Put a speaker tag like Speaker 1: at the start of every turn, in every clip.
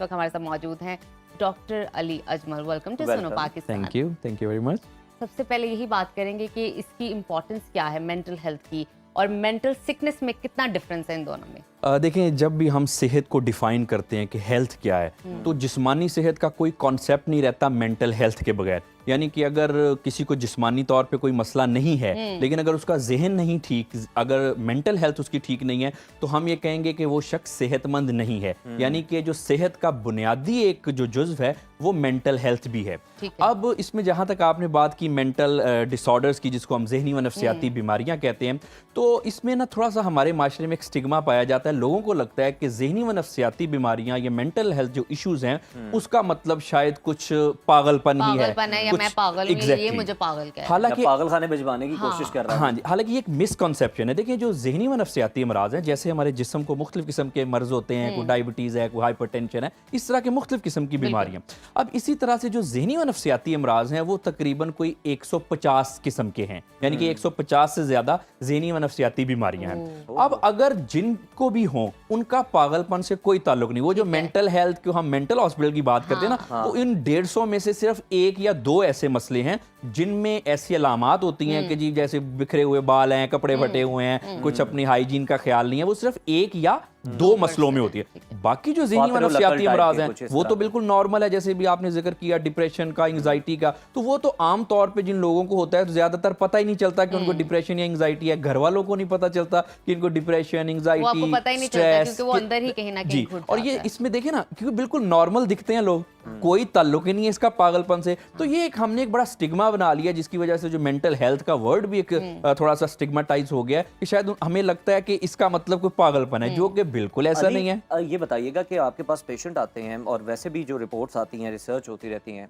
Speaker 1: وقت ہمارے ساتھ موجود ہیں doctor Ali Ajmal. Welcome to Suno Pakistan.
Speaker 2: Thank you very much.
Speaker 1: سب سے پہلے یہی بات کریں گے کہ اس کی امپورٹنس کیا ہے مینٹل ہیلتھ کی, اور مینٹل سکنس میں کتنا ڈفرینس ہے ان دونوں میں.
Speaker 2: دیکھیں, جب بھی ہم صحت کو ڈیفائن کرتے ہیں کہ ہیلتھ کیا ہے, تو جسمانی صحت کا کوئی کانسیپٹ نہیں رہتا مینٹل ہیلتھ کے بغیر. یعنی کہ اگر کسی کو جسمانی طور پہ کوئی مسئلہ نہیں ہے, لیکن اگر اس کا ذہن نہیں ٹھیک, اگر مینٹل ہیلتھ اس کی ٹھیک نہیں ہے, تو ہم یہ کہیں گے کہ وہ شخص صحت مند نہیں ہے. یعنی کہ جو صحت کا بنیادی ایک جو جزو ہے وہ مینٹل ہیلتھ بھی ہے. اب اس میں جہاں تک آپ نے بات کی مینٹل ڈس آرڈرز کی, جس کو ہم ذہنی و نفسیاتی بیماریاں کہتے ہیں, تو اس میں نا تھوڑا سا ہمارے معاشرے میں ایک سٹگما پایا جاتا ہے. لوگوں کو لگتا ہے کہ ذہنی و نفسیاتی بیماریاں یا مینٹل ہیلتھ جو ایشوز ہیں اس کا مطلب شاید کچھ پاگل پن ہی ہے,
Speaker 1: یا میں پاگل ہوں, یہ مجھے پاگل کہہ رہا ہے,
Speaker 2: حالانکہ
Speaker 3: پاگل خانے بھجوانے کی کوشش کر رہا ہے.
Speaker 2: ہاں جی, حالانکہ یہ ایک مسکنسیپشن ہے. دیکھیں, جو ذہنی و نفسیاتی امراض ہیں, جیسے ہمارے جسم کو مختلف قسم کے مرض ہوتے ہیں, کوئی ڈائبٹیز ہے, کوئی ہائپر ٹینشن ہے, اس طرح کے مختلف قسم کی بیماریاں. اب اسی طرح سے جو ذہنی و نفسیاتی امراض ہیں وہ تقریباً کوئی 150 قسم کے ہیں. یعنی کہ 150 سے زیادہ ذہنی و نفسیاتی بیماریاں ہیں. اب اگر جن کو بھی ہوں, ان کا پاگل پن سے کوئی تعلق نہیں. وہ جو مینٹل ہیلتھ کو ہم مینٹل ہاسپٹل کی بات کرتے ہیں نا, تو ان 150 میں سے صرف 1 یا 2 ایسے مسئلے ہیں جن میں ایسی علامات ہوتی ہیں کہ جی جیسے بکھرے ہوئے بال ہیں, کپڑے پھٹے ہوئے ہیں, کچھ اپنی ہائیجین کا خیال نہیں ہے. وہ صرف 1 یا 2 مسئلوں میں ہوتی ہے. باقی جو ذہنی و نفسیاتی امراض ہیں وہ تو بالکل نارمل ہے, جیسے بھی آپ نے ذکر کیا ڈپریشن کا, انگزائٹی کا, تو وہ تو عام طور پہ جن لوگوں کو ہوتا ہے تو زیادہ تر پتہ ہی نہیں چلتا کہ ان کو ڈپریشن یا انگزائٹی ہے. گھر والوں کو نہیں پتہ چلتا کہ ان کو ڈپریشن, انگزائٹی,
Speaker 1: اسٹریس, وہ اندر ہی کہیں نہ کہیں گھٹ جاتا ہے.
Speaker 2: اور یہ اس میں دیکھیں نا, کیونکہ بالکل نارمل دکھتے ہیں لوگ, کوئی تعلق ہی نہیں ہے اس کا پاگل پن سے. تو یہ ایک ہم نے ایک بڑا سٹگما بنا لیا, جس کی وجہ سے جو مینٹل ہیلتھ کا ورڈ بھی ایک تھوڑا سا سٹگماٹائز ہو گیا ہے, کہ شاید ہمیں لگتا ہے کہ اس کا مطلب کوئی پاگل پن ہے, جو کہ بالکل ایسا نہیں ہے.
Speaker 3: یہ بتائیے گا کہ آپ کے پاس پیشنٹ آتے ہیں, اور ویسے بھی جو رپورٹس آتی ہیں, ریسرچ ہوتی رہتی ہیں,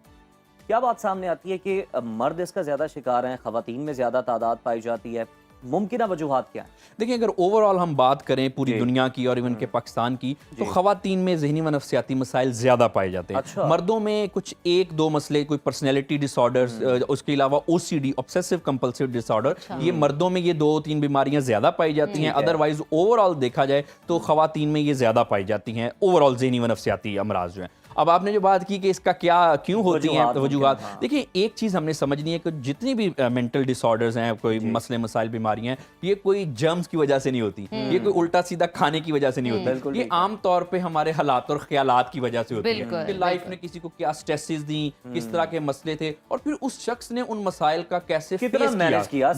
Speaker 3: کیا بات سامنے آتی ہے کہ مرد اس کا زیادہ شکار ہیں, خواتین میں زیادہ تعداد پائی جاتی ہے؟ ممکنہ وجوہات کیا ہیں؟
Speaker 2: دیکھیں, اگر اوور آل ہم بات کریں پوری دنیا کی اور ایون کے پاکستان کی, تو خواتین میں ذہنی و نفسیاتی مسائل زیادہ پائے جاتے ہیں. مردوں میں کچھ 1-2 مسئلے, کوئی پرسنالٹی ڈس آرڈرز, اس کے علاوہ OCD obsessive compulsive disorder, یہ مردوں میں یہ 2-3 بیماریاں زیادہ پائی جاتی ہیں. ادروائز اوور آل دیکھا جائے تو خواتین میں یہ زیادہ پائی جاتی ہیں اوور آل ذہنی و نفسیاتی امراض جو ہیں. اب آپ نے جو بات کی کہ اس کا کیوں ہوتی ہیں وجوہات, دیکھیں ایک چیز ہم نے سمجھنی ہے کہ جتنی بھی مینٹل ڈس آرڈرز ہیں, کوئی مسئلے مسائل بیماریاں ہیں, یہ کوئی جرمز کی وجہ سے نہیں ہوتی, یہ کوئی الٹا سیدھا کھانے کی وجہ سے نہیں ہوتی. یہ عام طور پہ ہمارے حالات اور خیالات کی وجہ سے ہوتی ہے, کہ لائف نے کسی کو کیا سٹریسز دیں, کس طرح کے مسئلے تھے, اور پھر اس شخص نے ان مسائل کا کیسے
Speaker 3: مینیج کیا,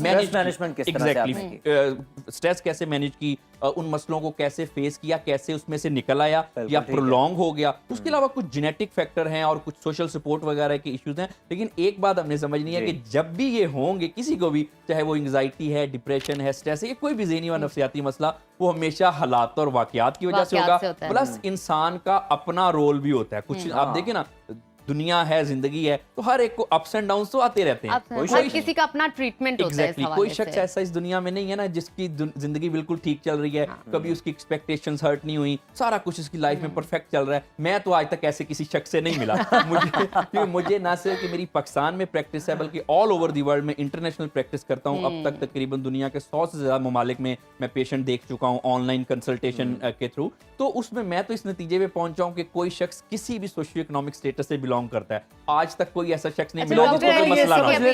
Speaker 2: سٹریس کیسے مینیج کی, ان مسئلوں کو کیسے فیس کیا, کیسے اس میں سے نکل آیا یا پرولونگ ہو گیا. اس کے علاوہ کچھ جینیٹک فیکٹر ہیں اور کچھ سوشل سپورٹ وغیرہ کے ایشوز ہیں. لیکن ایک بات ہم نے سمجھنی ہے کہ جب بھی یہ ہوں گے کسی کو بھی, چاہے وہ انگزائٹی ہے, ڈپریشن ہے, سٹریس ہے, یا کوئی بھی ذہنی و نفسیاتی مسئلہ, وہ ہمیشہ حالات اور واقعات کی وجہ سے ہوگا. پلس انسان کا اپنا رول بھی ہوتا ہے. کچھ آپ دیکھیں نا, دنیا ہے, زندگی ہے, تو ہر ایک کو اپس اینڈ ڈاؤنس تو آتے رہتے ہیں.
Speaker 1: ہر کسی کا اپنا ٹریٹمنٹ ہوتا ہے.
Speaker 2: کوئی شخص ایسا اس دنیا میں نہیں ہے نا جس کی زندگی بالکل ٹھیک چل رہی ہے, کبھی اس کی ایکسپیکٹیشنز ہرٹ نہیں ہوئی, سارا کچھ اس کی لائف میں پرفیکٹ چل رہا ہے. میں تو آج تک ایسے کسی شخص سے نہیں ملا. مجھے نہ صرف کہ میری پاکستان میں پریکٹس ہے, بلکہ آل اوور دی ورلڈ میں انٹرنیشنل پریکٹس کرتا ہوں. اب تک تقریباً دنیا کے 100 سے زیادہ ممالک میں پیشنٹ دیکھ چکا ہوں آن لائن کنسلٹیشن کے تھرو. تو اس میں تو اس نتیجے پہ پہنچا ہوں کہ کوئی شخص کسی بھی سوشیو اکنامک اسٹیٹس سے بلانگ کرتا ہے, آج تک کوئی ایسا شخص نہیں ملا.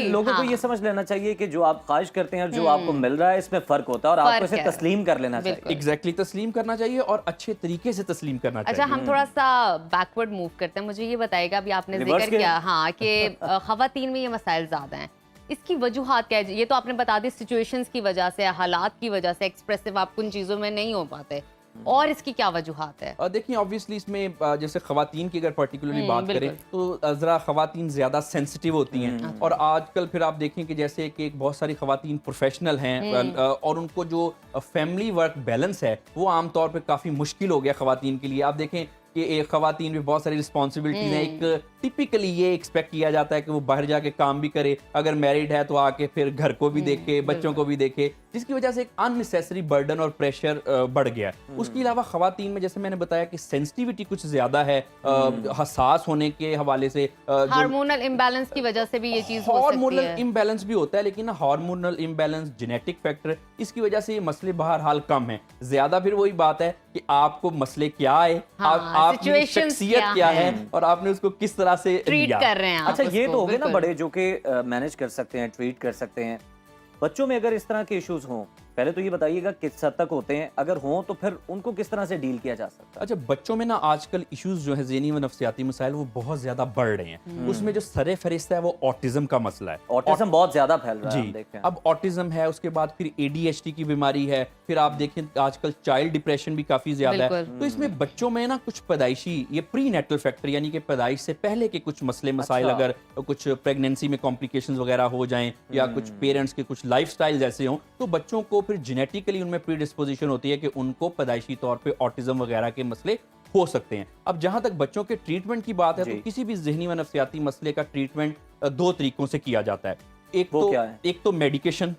Speaker 3: لوگوں کو یہ سمجھ لینا چاہیے کہ جو آپ خواہش کرتے ہیں اور جو آپ کو مل رہا ہے, اس میں فرق ہوتا ہے, اور آپ کو اسے تسلیم کر لینا چاہیے.
Speaker 2: ایگزیکٹلی, تسلیم کرنا چاہیے, اور اچھے طریقے سے تسلیم کرنا چاہیے.
Speaker 1: اچھا, ہم تھوڑا سا بیکورڈ موو کرتے ہیں. مجھے یہ بتائے گا, ابھی آپ نے ذکر کیا ہاں کہ خواتین میں یہ مسائل زیادہ ہیں, اس کی وجوہات کیا ہے؟ یہ تو آپ نے بتا دی سچویشنز کی وجہ سے, حالات کی وجہ سے, ایکسپریسو آپ کن چیزوں میں نہیں ہو پاتے, اور اس کی کیا وجوہات ہے؟
Speaker 2: دیکھیں آبویسلی اس میں جیسے خواتین کی اگر پرٹیکولرلی بات کریں تو ذرا خواتین زیادہ سینسٹیو ہوتی ہیں. اور آج کل پھر آپ دیکھیں کہ جیسے کہ بہت ساری خواتین پروفیشنل ہیں, اور ان کو جو فیملی ورک بیلنس ہے وہ عام طور پہ کافی مشکل ہو گیا خواتین کے لیے. آپ دیکھیں کہ ایک خواتین میں بہت ساری رسپانسبلٹیز ہیں. ایک ٹپیکلی یہ ایکسپیکٹ کیا جاتا ہے کہ وہ باہر جا کے کام بھی کرے, اگر میرڈ ہے تو آ کے پھر گھر کو بھی دیکھے, بچوں کو بھی دیکھے, جس کی وجہ سے ایک اننیسیسری برڈن اور پریشر بڑھ گیا. اس کے علاوہ خواتین میں جیسے میں نے بتایا کہ سینسٹیوٹی کچھ زیادہ ہے, حساس ہونے کے حوالے سے,
Speaker 1: ہارمونل امبیلنس کی وجہ سے بھی یہ چیز ہو سکتی ہے.
Speaker 2: ہارمونل امبیلنس بھی ہوتا ہے, لیکن ہارمونل امبیلنس, جینیٹک فیکٹر, اس کی وجہ سے یہ مسئلے بہرحال کم ہیں. زیادہ پھر وہی بات ہے کہ آپ کو مسئلے کیا ہے، آپ کی شخصیت کیا ہے اور آپ نے اس کو کس طرح سے
Speaker 1: ٹریٹ کر رہے ہیں.
Speaker 3: اچھا یہ تو ہو گئے نا بڑے جو کہ مینج کر سکتے ہیں، ٹریٹ کر سکتے ہیں. بچوں میں اگر اس طرح کے ایشوز ہوں، پہلے تو یہ بتائیے گا کس حد تک ہوتے ہیں، اگر ہوں تو پھر ان کو کس طرح سے ڈیل کیا جا سکتا ہے؟
Speaker 2: اچھا بچوں میں نا آج کل ایشوز جو ہے ذہنی و نفسیاتی مسائل وہ بہت زیادہ بڑھ رہے ہیں. اس میں جو سر فہرست ہے وہ آٹزم کا مسئلہ ہے.
Speaker 3: آٹزم بہت زیادہ پھیل رہا ہے.
Speaker 2: جی اب آٹزم ہے، اس کے بعد پھر ADHD کی بیماری ہے، پھر آپ دیکھیں آج کل چائلڈ ڈپریشن بھی کافی زیادہ ہے. تو اس میں بچوں میں نا کچھ پیدائشی یہ پری نیٹل فیکٹر یعنی کہ پیدائش سے پہلے کے کچھ مسئلے مسائل، اگر کچھ پریگنینسی میں کمپلیکیشنز وغیرہ ہو جائیں یا کچھ پیرنٹس کے کچھ لائف سٹائل ایسے ہوں، تو بچوں کو پھر جینیٹیکلی ان میں پری ڈسپوزیشن ہوتی ہے کہ ان کو پیدائشی طور پہ آٹزم وغیرہ کے مسئلے ہو سکتے ہیں. اب جہاں تک بچوں کے ٹریٹمنٹ کی بات ہے تو کسی بھی ذہنی و نفسیاتی مسئلے کا ٹریٹمنٹ دو طریقوں سے کیا جاتا ہے. ایک تو میڈیکیشن،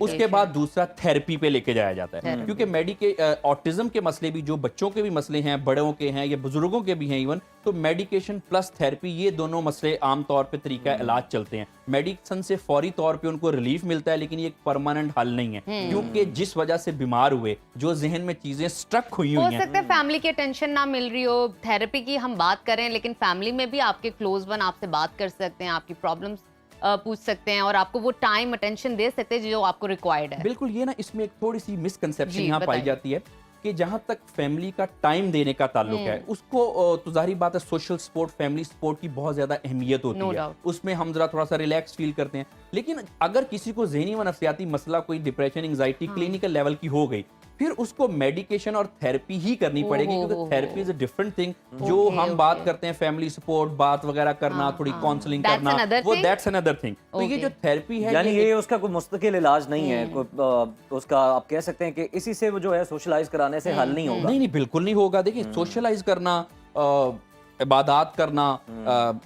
Speaker 2: اس کے بعد دوسرا تھیراپی پہ لے کے جایا جاتا ہے. کیونکہ آٹزم کے مسئلے بھی جو بچوں کے بھی مسئلے ہیں، بڑوں کے ہیں یا بزرگوں کے بھی ہیں ایون، تو میڈیکیشن پلس تھیراپی یہ دونوں مسئلے عام طور پہ طریقہ علاج چلتے ہیں. میڈیسن سے فوری طور پہ ان کو ریلیف ملتا ہے لیکن یہ ایک پرماننٹ حل نہیں ہے، کیونکہ جس وجہ سے بیمار ہوئے، جو ذہن میں چیزیں سٹرک ہوئی
Speaker 1: ہو
Speaker 2: ہیں،
Speaker 1: سکتا ہے فیملی کی اٹینشن نہ مل رہی ہو. تھیراپی کی ہم بات کریں لیکن فیملی میں بھی آپ کے کلوز ون آپ سے بات کر سکتے ہیں، آپ کی پرابلمس پوچھ سکتے ہیں اور آپ کو وہ ٹائم اٹینشن دے سکتے ہیں جو آپ کو ریکوائرڈ ہے.
Speaker 2: بالکل. یہ نا اس میں ایک تھوڑی سی مسکنسیپشن یہاں پائی جاتی ہے کہ جہاں تک فیملی کا ٹائم دینے کا تعلق ہے، اس کو تو ظاہری بات ہے سوشل سپورٹ، فیملی سپورٹ کی بہت زیادہ اہمیت ہوتی ہے. اس میں ہم ذرا تھوڑا سا ریلیکس فیل کرتے ہیں. لیکن اگر کسی کو ذہنی و نفسیاتی مسئلہ کوئی ڈپریشن، انگزائٹی کلینکل لیول کی ہو گئی، پھر اس کو میڈیکیشن اور تھیراپی ہی کرنی پڑے گی، کیونکہ therapy is a different thing. جو ہم بات کرتے ہیں فیملی سپورٹ، بات وغیرہ کرنا، تھوڑی کاؤنسلنگ کرنا، وہ دیٹس انادر تھنگ. تو یہ جو تھیراپی ہے
Speaker 3: یعنی یہ اس کا کوئی مستقل علاج نہیں ہے، اس کا آپ کہہ سکتے ہیں کہ اسی سے وہ جو ہے سوشلائز کرانے سے حل نہیں ہوگا.
Speaker 2: نہیں بالکل نہیں ہوگا. دیکھیں سوشلائز کرنا، عبادات کرنا،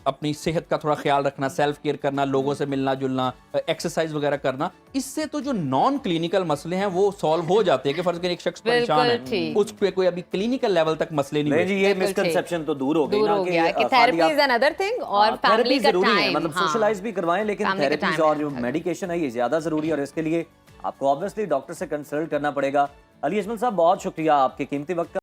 Speaker 2: اپنی صحت کا تھوڑا خیال رکھنا، سیلف کیئر کرنا، لوگوں سے ملنا جلنا، ایکسرسائز وغیرہ کرنا، اس سے تو جو نان کلینکل مسئلے ہیں وہ سالو ہو جاتے ہیں. کہ فرض کریں ایک شخص پریشان ہے، اس پہ کوئی ابھی کلینکل لیول تک مسئلے نہیں
Speaker 3: ہوئے. یہ مسکنسیپشن تو دور ہو گئی نا
Speaker 1: کہ تھیراپی از انادر تھنگ اور فیملی کا ٹائم،
Speaker 3: مطلب سوشلائز بھی کروائیں لیکن تھیراپیز اور جو میڈیکیشن ہے یہ زیادہ ضروری ہے، اور اس کے لیے آپ کو obviously ڈاکٹر سے کنسلٹ کرنا پڑے گا. علی اجمل صاحب بہت شکریہ آپ کے قیمتی وقت کا.